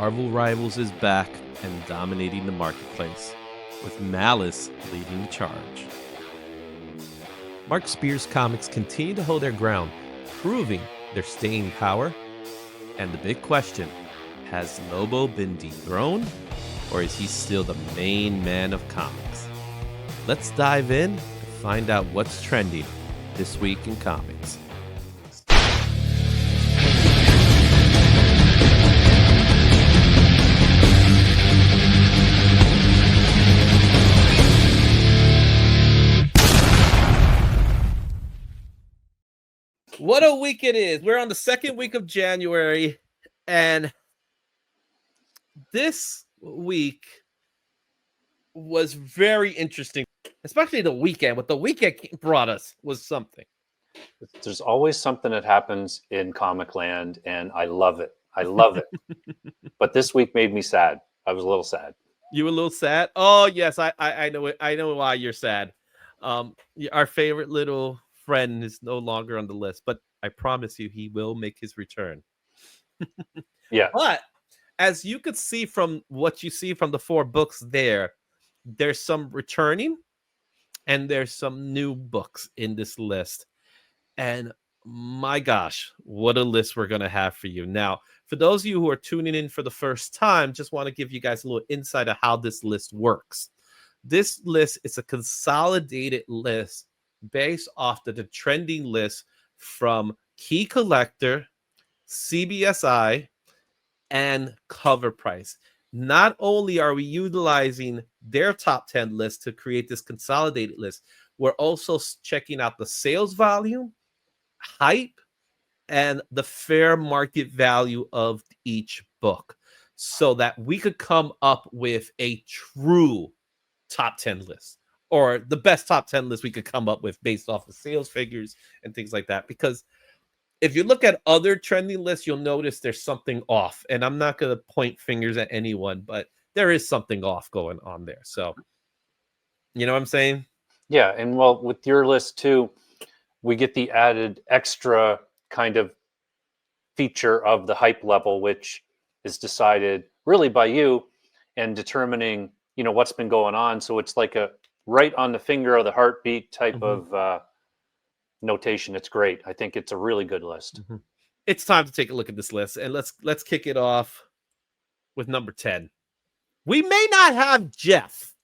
Marvel Rivals is back and dominating the marketplace, with Malice leading the charge. Mark Spears comics continue to hold their ground, proving their staying power. And the big question, has Lobo been dethroned, or is he still the main man of comics? Let's dive in and find out what's trending this week in comics. What a week it is. We're on the second week of January, and this week was very interesting, especially the weekend. What the weekend brought us was something. There's always something that happens in comic land, and I love it. I love it. But this week made me sad. I was a little sad. You were a little sad? Oh, yes, I know it. I know why you're sad. Our favorite little friend is no longer on the list, but I promise you he will make his return. Yeah. But as you could see from what you see from the 4 books there's some returning and there's some new books in this list. And my gosh, what a list we're going to have for you. Now, for those of you who are tuning in for the first time, just want to give you guys a little insight of how this list works. This list is a consolidated list based off the trending list from Key Collector, CBSI, and Cover Price. Not only are we utilizing their top 10 list to create this consolidated list, we're also checking out the sales volume, hype, and the fair market value of each book so that we could come up with a true top 10 list, or the best top 10 list we could come up with based off of sales figures and things like that. Because if you look at other trending lists, you'll notice there's something off. And I'm not going to point fingers at anyone, but there is something off going on there. So, you know what I'm saying? Yeah. And well, with your list too, we get the added extra kind of feature of the hype level, which is decided really by you and determining, what's been going on. So it's like a right on the finger of the heartbeat type of notation. It's great. I think it's a really good list. It's time to take a look at this list, and let's kick it off with number 10. We may not have Jeff,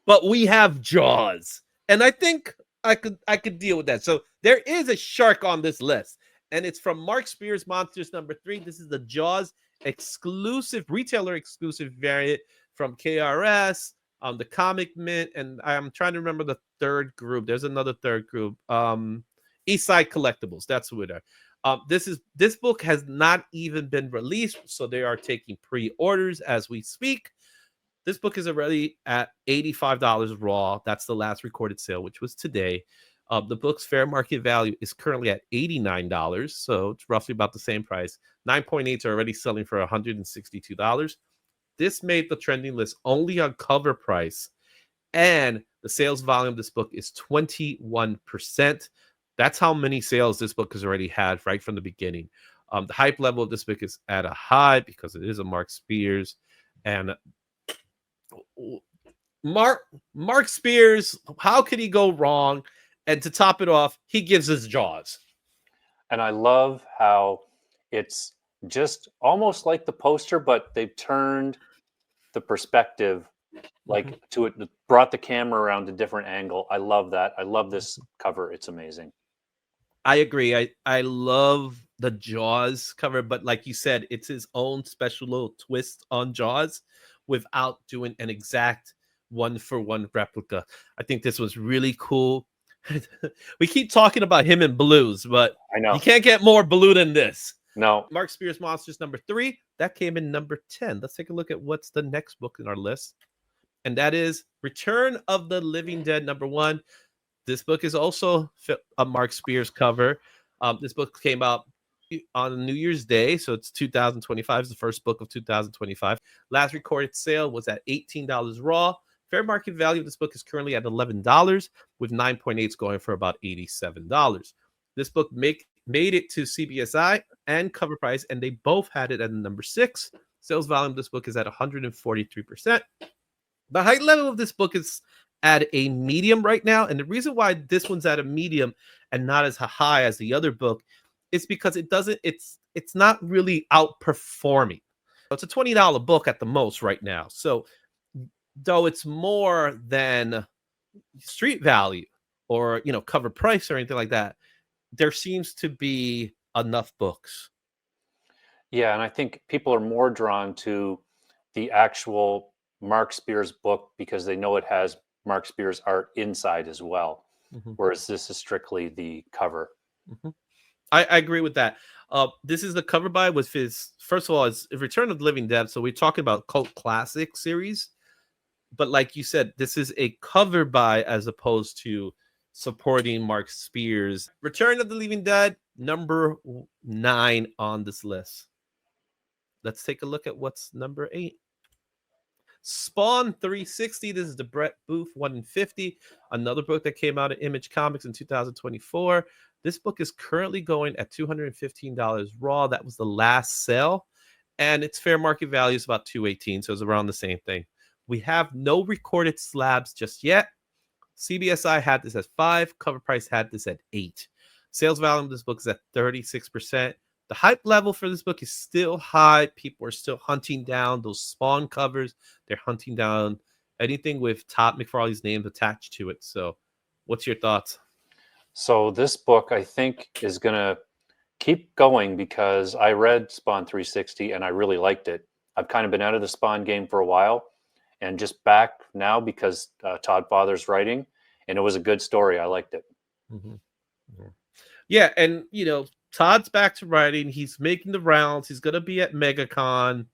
but we have Jaws, and I think I could deal with that. So there is a shark on this list, and it's from Mark Spears Monsters number 3. This is the Jaws exclusive, retailer exclusive variant from KRS, the Comic Mint, and I'm trying to remember the third group. There's another third group, Eastside Collectibles. That's who it are. This book has not even been released, so they are taking pre-orders as we speak. This book is already at $85 raw. That's the last recorded sale, which was today. The book's fair market value is currently at $89, so it's roughly about the same price. 9.8s are already selling for $162. This made the trending list only on Cover Price, and the sales volume of this book is 21%. That's how many sales this book has already had right from the beginning. The hype level of this book is at a high because it is a Mark Spears. And Mark Spears, how could he go wrong? And to top it off, he gives us Jaws. And I love how it's just almost like the poster, but they've turned the perspective to it, brought the camera around a different angle. I love that. I love this cover. It's amazing. I agree. I love the Jaws cover, but like you said, it's his own special little twist on Jaws without doing an exact one-for-one replica. I think this was really cool. We keep talking about him in blues, but I know you can't get more blue than this. No. Mark Spears Monsters number 3, that came in number 10. Let's take a look at what's the next book in our list. And that is Return of the Living Dead number 1. This book is also a Mark Spears cover. This book came out on New Year's Day, so it's 2025. It's the first book of 2025. Last recorded sale was at $18 raw. Fair market value of this book is currently at $11, with 9.8s going for about $87. This book made it to CBSI and Cover Price, and they both had it at number 6. Sales volume of this book is at 143%. The height level of this book is at a medium right now. And the reason why this one's at a medium and not as high as the other book is because it's not really outperforming. It's a $20 book at the most right now. So though it's more than street value or cover price or anything like that, there seems to be enough books. Yeah, and I think people are more drawn to the actual Mark Spears book because they know it has Mark Spears art inside as well, Mhm. whereas this is strictly the cover. Mhm. I agree with that. This is the cover by with his first of all, it's Return of the Living Dead. So we're talking about cult classic series, but like you said, this is a cover by as opposed to supporting Mark Spears. Return of the Living Dead, number 9 on this list. Let's take a look at what's number 8. Spawn 360. This is the Brett Booth 1 in 50, another book that came out of Image Comics in 2024. This book is currently going at $215 raw. That was the last sale, and its fair market value is about $218, so it's around the same thing. We have no recorded slabs just yet. CBSI had this at 5. Cover price had this at 8. Sales volume of this book is at 36%. The hype level for this book is still high. People are still hunting down those Spawn covers. They're hunting down anything with Todd McFarlane's name attached to it. So, what's your thoughts? So this book, I think, is going to keep going because I read Spawn 360 and I really liked it. I've kind of been out of the Spawn game for a while and just back now because Todd Father's writing, and it was a good story. I liked it. Mm-hmm. Mm-hmm. Yeah, and Todd's back to writing. He's making the rounds. He's going to be at MegaCon.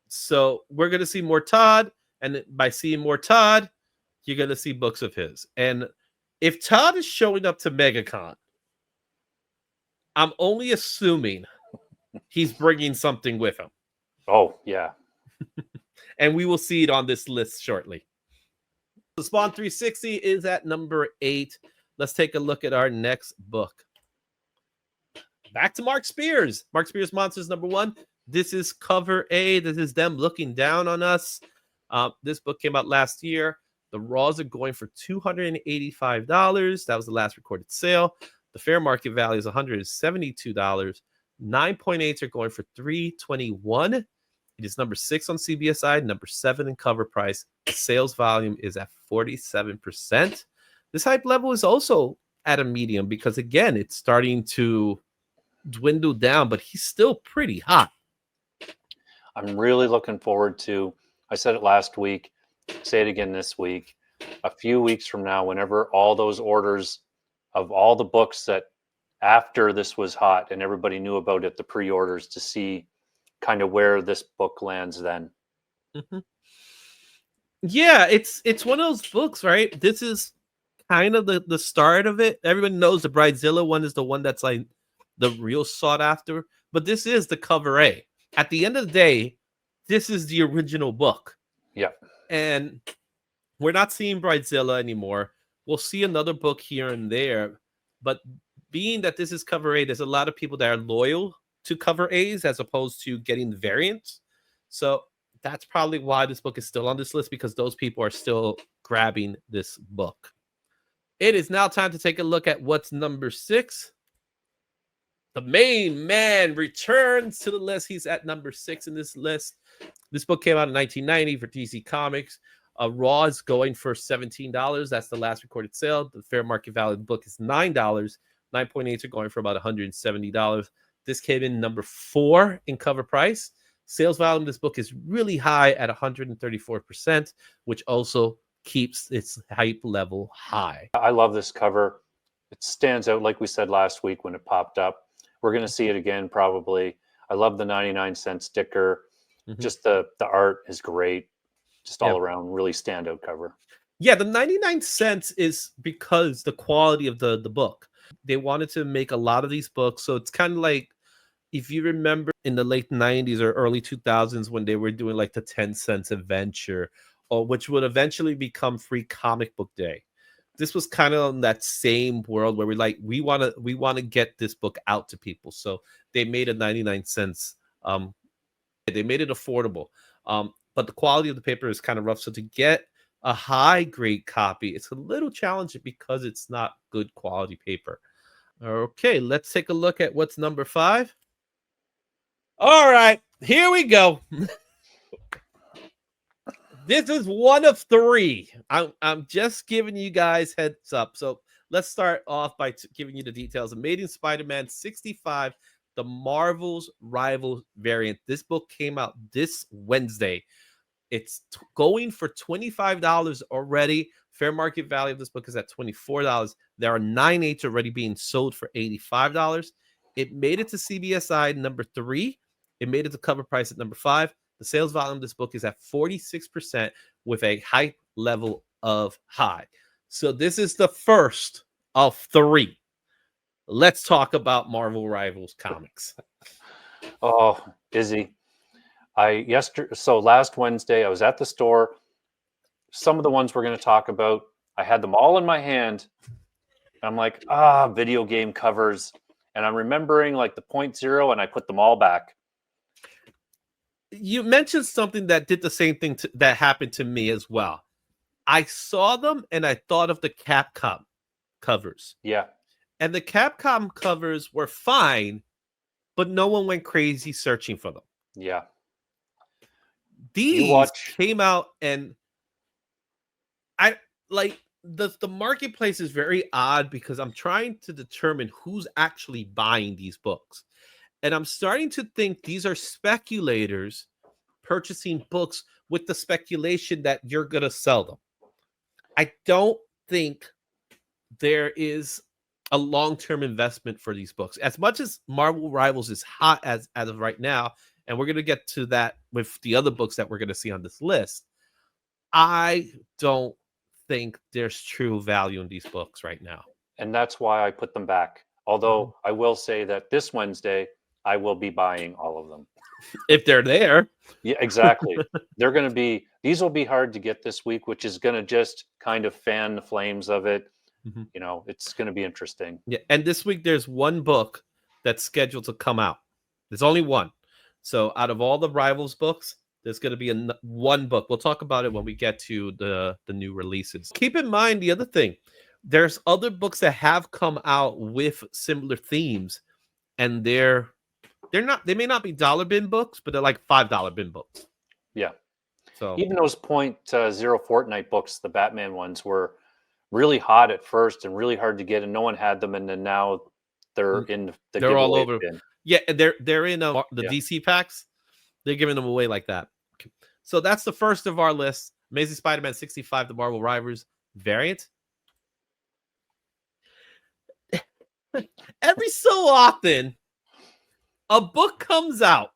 So we're going to see more Todd. And by seeing more Todd, you're going to see books of his. And if Todd is showing up to MegaCon, I'm only assuming he's bringing something with him. Oh, yeah. And we will see it on this list shortly. The Spawn 360 is at number 8. Let's take a look at our next book. Back to Mark Spears. Mark Spears Monsters number 1. This is cover A. This is them looking down on us. This book came out last year. The raws are going for $285. That was the last recorded sale. The fair market value is $172. 9.8s are going for $321. It is number 6 on CBSI, number 7 in cover price. The sales volume is at 47%. This hype level is also at a medium because, again, it's starting to dwindle down, but he's still pretty hot. I'm really looking forward to, I said it last week, say it again this week, a few weeks from now, whenever all those orders of all the books that after this was hot and everybody knew about it, the pre-orders, to see kind of where this book lands then. Mm-hmm. Yeah, it's one of those books, right? This is kind of the start of it. Everybody knows the Bridezilla one is the one that's like the real sought after, but this is the cover A. At the end of the day, this is the original book. Yeah. And we're not seeing Bridezilla anymore. We'll see another book here and there, but being that this is cover A, there's a lot of people that are loyal to cover A's as opposed to getting the variants. So that's probably why this book is still on this list, because those people are still grabbing this book. It is now time to take a look at what's number 6. The main man returns to the list. He's at number 6 in this list. This book came out in 1990 for DC Comics. Raw is going for $17. That's the last recorded sale. The fair market value of the book is $9. 9.8s are going for about $170. This came in number 4 in cover price. Sales volume of this book is really high at 134%, which also keeps its hype level high. I love this cover. It stands out, like we said last week when it popped up. We're going to see it again probably. I love the 99-cent sticker. Mm-hmm. Just the art is great. Just all around really standout cover. Yeah, the 99 cents is because the quality of the book. They wanted to make a lot of these books, so it's kind of like, if you remember in the late 90s or early 2000s when they were doing like the 10 cents adventure, or which would eventually become Free Comic Book Day. This was kind of in that same world where we want to get this book out to people. So they made a 99 cents They made it affordable. But the quality of the paper is kind of rough. So to get a high grade copy, it's a little challenging because it's not good quality paper. Okay, let's take a look at what's number 5. All right, here we go. This is one of 3. I'm just giving you guys heads up. So let's start off by giving you the details. Amazing Spider-Man 65, the Marvel's Rival variant. This book came out this Wednesday. It's going for $25 already. Fair market value of this book is at $24. There are 9/8 already being sold for $85. It made it to CBSI number 3. It made it to cover price at number 5. The sales volume of this book is at 46% with a hype level of high. So this is the first of 3. Let's talk about Marvel Rivals comics. Oh, Izzy. So last Wednesday I was at the store. Some of the ones we're going to talk about, I had them all in my hand. I'm like, video game covers. And I'm remembering like the .0 and I put them all back. You mentioned something that did the same thing that happened to me as well. I saw them and I thought of the Capcom covers. Yeah. And the Capcom covers were fine, but no one went crazy searching for them. Yeah. These came out and I like the marketplace is very odd because I'm trying to determine who's actually buying these books. And I'm starting to think these are speculators purchasing books with the speculation that you're going to sell them. I don't think there is a long-term investment for these books. As much as Marvel Rivals is hot as of right now, and we're going to get to that with the other books that we're going to see on this list, I don't think there's true value in these books right now. And that's why I put them back. Although I will say that this Wednesday, I will be buying all of them. If they're there. Yeah, exactly. These will be hard to get this week, which is going to just kind of fan the flames of it. Mm-hmm. You know, it's going to be interesting. Yeah, and this week there's one book that's scheduled to come out. There's only one. So out of all the Rivals books, there's going to be one book. We'll talk about it when we get to the new releases. Keep in mind the other thing. There's other books that have come out with similar themes, and they may not be dollar bin books, but they're like $5 bin books. Yeah. So even those .0 Fortnite books, the Batman ones, were really hot at first and really hard to get, and no one had them, and then now they're in the they're all over bin. Yeah, they're in the DC packs. They're giving them away like that. So that's the first of our list. Amazing Spider-Man 65, the Marvel Rivals variant. Every so often, a book comes out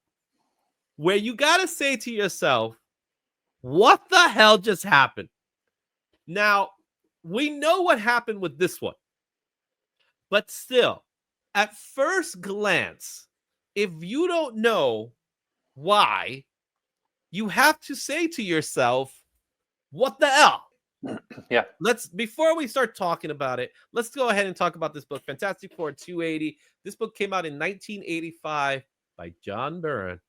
where you got to say to yourself, what the hell just happened? Now, we know what happened with this one. But still, at first glance, if you don't know why, you have to say to yourself, what the hell? Yeah. Before we start talking about it, let's go ahead and talk about this book, Fantastic Four 280. This book came out in 1985 by John Byrne.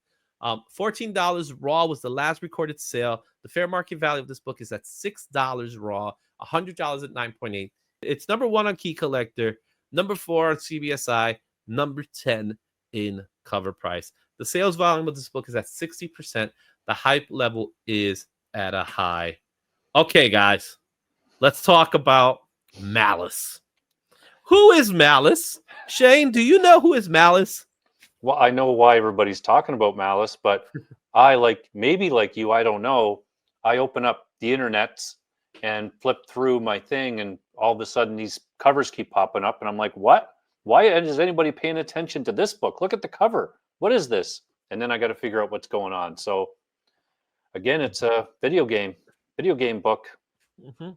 $14 raw was the last recorded sale. The fair market value of this book is at $6 raw, $100 at 9.8. It's number 1 on Key Collector, number 4 on CBSI, number 10 in cover price. The sales volume of this book is at 60%. The hype level is at a high. Okay, guys, let's talk about Malice. Who is Malice? Shane, do you know who is Malice? Well, I know why everybody's talking about Malice, but I maybe like you, I don't know. I open up the internet and flip through my thing, and all of a sudden these covers keep popping up, and I'm like, what? Why is anybody paying attention to this book? Look at the cover. What is this? And then I got to figure out what's going on. So again, it's a video game book. Mm-hmm.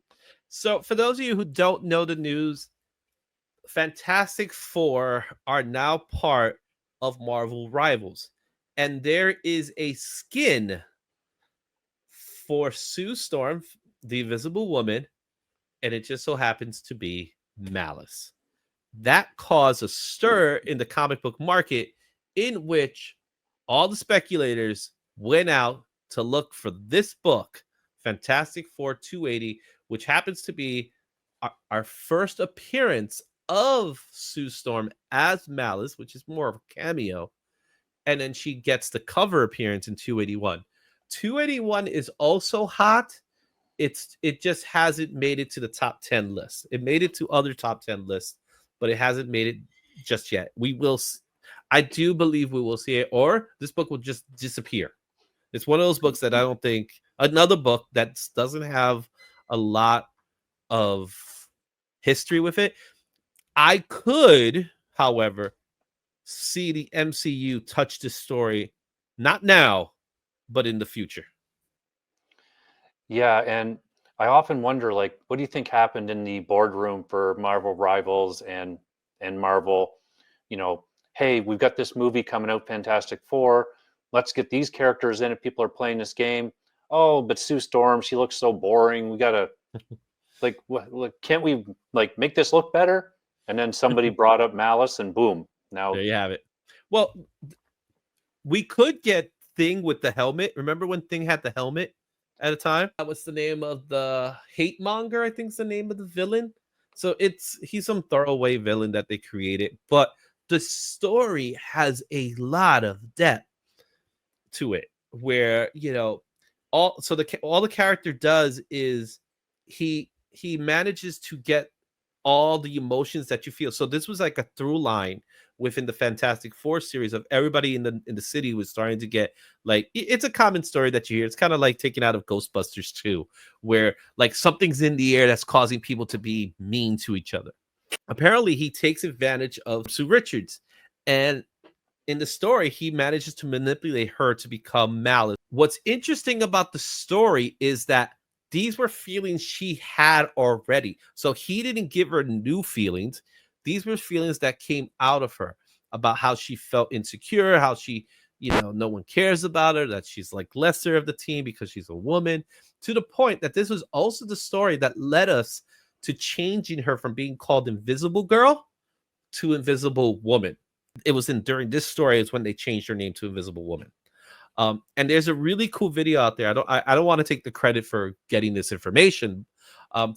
So for those of you who don't know the news, Fantastic Four are now part of Marvel Rivals, and there is a skin for Sue Storm, the Invisible Woman, and it just so happens to be Malice. That caused a stir in the comic book market, in which all the speculators went out to look for this book, Fantastic Four 280, which happens to be our first appearance of Sue Storm as Malice, which is more of a cameo. And then she gets the cover appearance in 281. 281 is also hot. It just hasn't made it to the top 10 list. It made it to other top 10 lists, but it hasn't made it just yet. We will I do believe we will see it, or this book will just disappear. It's one of those books that I don't think, another book that doesn't have a lot of history with it. I could, however, see the MCU touch this story, not now, but in the future. Yeah, and I often wonder, like, what do you think happened in the boardroom for Marvel Rivals and Marvel? You know, hey, we've got this movie coming out, Fantastic Four. Let's get these characters in if people are playing this game. Oh, but Sue Storm, she looks so boring. We gotta like, can't we like make this look better? And then somebody brought up Malice, and boom, There now. you have it. Well, we could get Thing with the helmet. Remember when Thing had the helmet at a time? That was the name of the hate monger, I think is the name of the villain. So he's some throwaway villain that they created, but the story has a lot of depth to it, where all the character does is he manages to get all the emotions that you feel. So this was like a through line within the Fantastic Four series of everybody in the city was starting to get, like, it's a common story that you hear. It's kind of like taken out of Ghostbusters 2, where like something's in the air that's causing people to be mean to each other. Apparently he takes advantage of Sue Richards, and in the story, he manages to manipulate her to become Malice. What's interesting about the story is that these were feelings she had already. So he didn't give her new feelings. These were feelings that came out of her about how she felt insecure, how she, no one cares about her, that she's like lesser of the team because she's a woman, to the point that this was also the story that led us to changing her from being called Invisible Girl to Invisible Woman. It was during this story is when they changed her name to Invisible Woman. And there's a really cool video out there. I don't want to take the credit for getting this information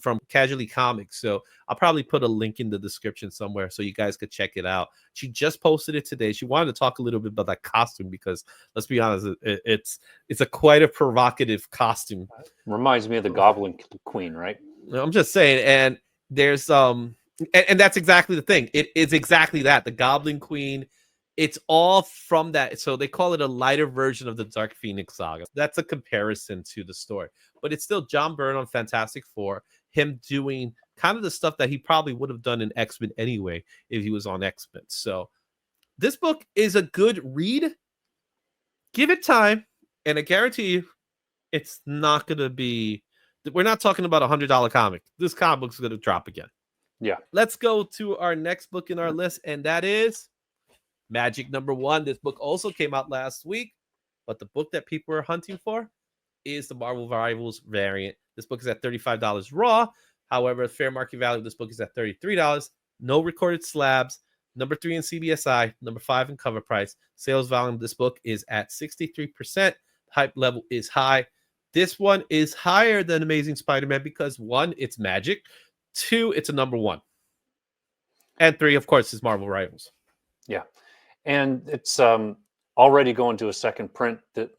from Casually Comics, so I'll probably put a link in the description somewhere so you guys could check it out. She just posted it today. She wanted to talk a little bit about that costume because, let's be honest, it's a quite a provocative costume. Reminds me of the Goblin Queen, right? I'm just saying, and there's and that's exactly the thing. It is exactly that. The Goblin Queen, it's all from that. So they call it a lighter version of the Dark Phoenix saga. That's a comparison to the story. But it's still John Byrne on Fantastic Four, him doing kind of the stuff that he probably would have done in X-Men anyway if he was on X-Men. So this book is a good read. Give it time, and I guarantee you it's not going to be... We're not talking about $100 comic. This comic book's going to drop again. Yeah. Let's go to our next book in our list, and that is Magic #1. This book also came out last week, but the book that people are hunting for is the Marvel Rivals variant. This book is at $35 raw. However, fair market value of this book is at $33. No recorded slabs. Number 3 in CBSI. Number 5 in cover price. Sales volume of this book is at 63%. Hype level is high. This one is higher than Amazing Spider-Man because 1, it's Magic. 2, it's a #1. And 3, of course, is Marvel Rivals. Yeah. And it's already going to a second print, that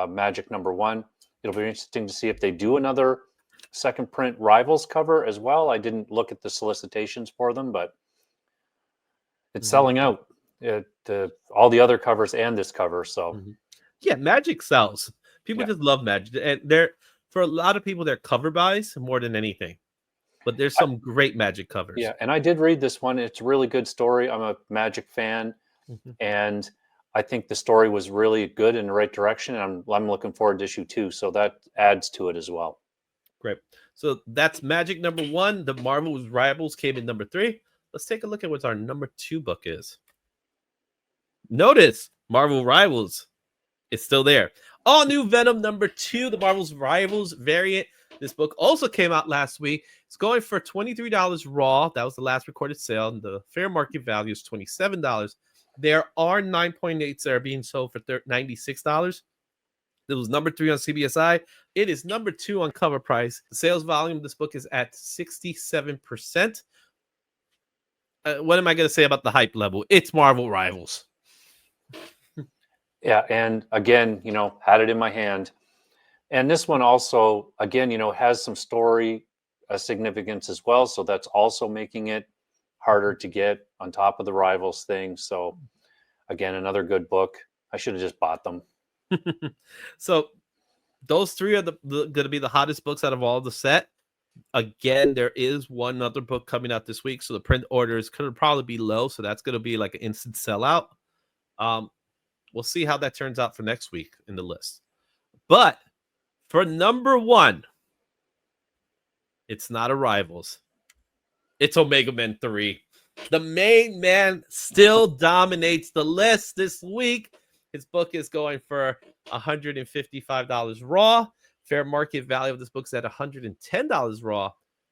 Magic #1. It'll be interesting to see if they do another second print Rivals cover as well. I didn't look at the solicitations for them, but it's selling out. All the other covers and this cover. So yeah, Magic sells. People just love Magic, and for a lot of people, they're cover buys more than anything. But there's some great Magic covers. Yeah, and I did read this one. It's a really good story. I'm a Magic fan, and I think the story was really good in the right direction. And I'm looking forward to issue 2, so that adds to it as well. Great. So that's Magic #1. The Marvel's Rivals came in #3. Let's take a look at what our #2 book is. Notice Marvel Rivals is still there. All new Venom #2, the Marvel's Rivals variant. This book also came out last week. It's going for $23 raw. That was the last recorded sale. And the fair market value is $27. There are 9.8s that are being sold for $96. It was number 3 on CBSI. It is number 2 on Cover Price. The sales volume of this book is at 67%. What am I going to say about the hype level? It's Marvel Rivals. Yeah, and again, had it in my hand. And this one also, again, has some story significance as well. So that's also making it harder to get on top of the Rivals thing. So again, another good book. I should have just bought them. So those 3 are going to be the hottest books out of all the set. Again, there is one other book coming out this week, so the print orders could probably be low. So that's going to be like an instant sellout. We'll see how that turns out for next week in the list. But for number 1, it's not a Rivals. It's Omega Men 3. The main man still dominates the list this week. His book is going for $155 raw. Fair market value of this book is at $110 raw.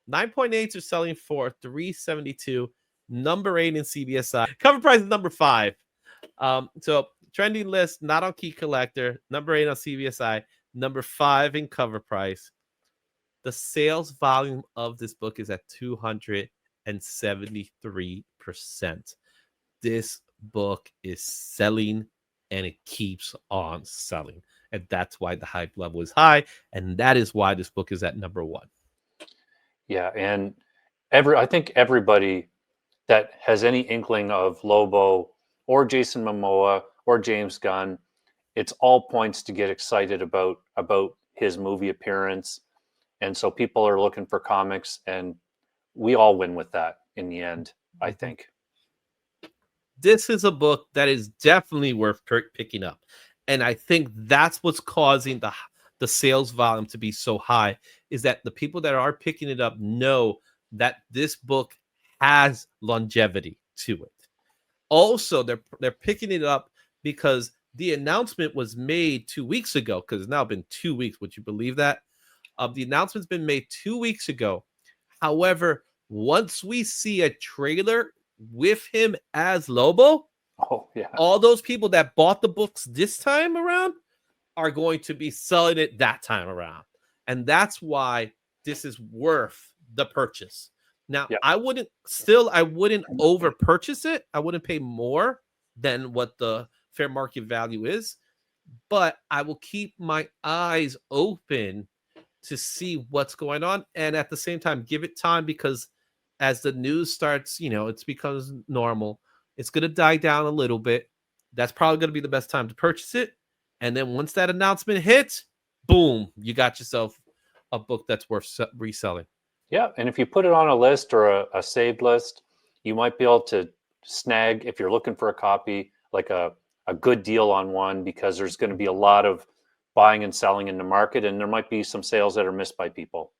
9.8s are selling for $372. Number 8 in CBSI. Cover price is number 5. So trending list, not on Key Collector. Number 8 on CBSI. Number 5 in cover price. The sales volume of this book is at 273%. This book is selling, and it keeps on selling. And that's why the hype level is high. And that is why this book is at number 1. Yeah, and I think everybody that has any inkling of Lobo or Jason Momoa or James Gunn, it's all points to get excited about his movie appearance. And so people are looking for comics, and we all win with that in the end, I think. This is a book that is definitely worth picking up. And I think that's what's causing the sales volume to be so high, is that the people that are picking it up know that this book has longevity to it. Also, they're picking it up because the announcement was made 2 weeks ago, because it's now been 2 weeks. Would you believe that? The announcement's been made 2 weeks ago. However, once we see a trailer with him as Lobo, all those people that bought the books this time around are going to be selling it that time around. And that's why this is worth the purchase. Now, I wouldn't over purchase it. I wouldn't pay more than what the fair market value is, but I will keep my eyes open to see what's going on. And at the same time, give it time, because as the news starts, it becomes normal. It's going to die down a little bit. That's probably going to be the best time to purchase it. And then once that announcement hits, boom, you got yourself a book that's worth reselling. Yeah, and if you put it on a list or a saved list, you might be able to snag, if you're looking for a copy, like a good deal on one, because there's going to be a lot of buying and selling in the market, and there might be some sales that are missed by people.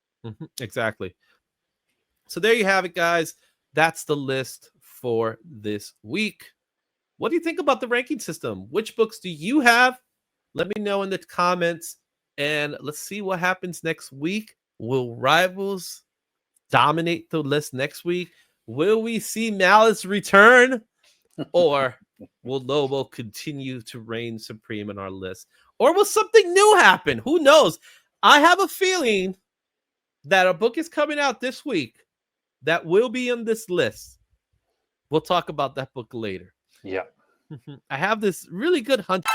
Exactly. So there you have it, guys. That's the list for this week. What do you think about the ranking system? Which books do you have? Let me know in the comments, and let's see what happens next week. Will Rivals dominate the list next week? Will we see Malice return? Or will Lobo continue to reign supreme in our list? Or will something new happen? Who knows? I have a feeling that a book is coming out this week that will be on this list. We'll talk about that book later. Yeah. I have this really good hunt.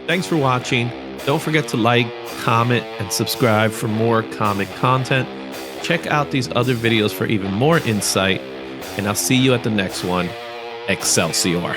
Thanks for watching. Don't forget to like, comment, and subscribe for more comic content. Check out these other videos for even more insight, and I'll see you at the next one. Excelsior.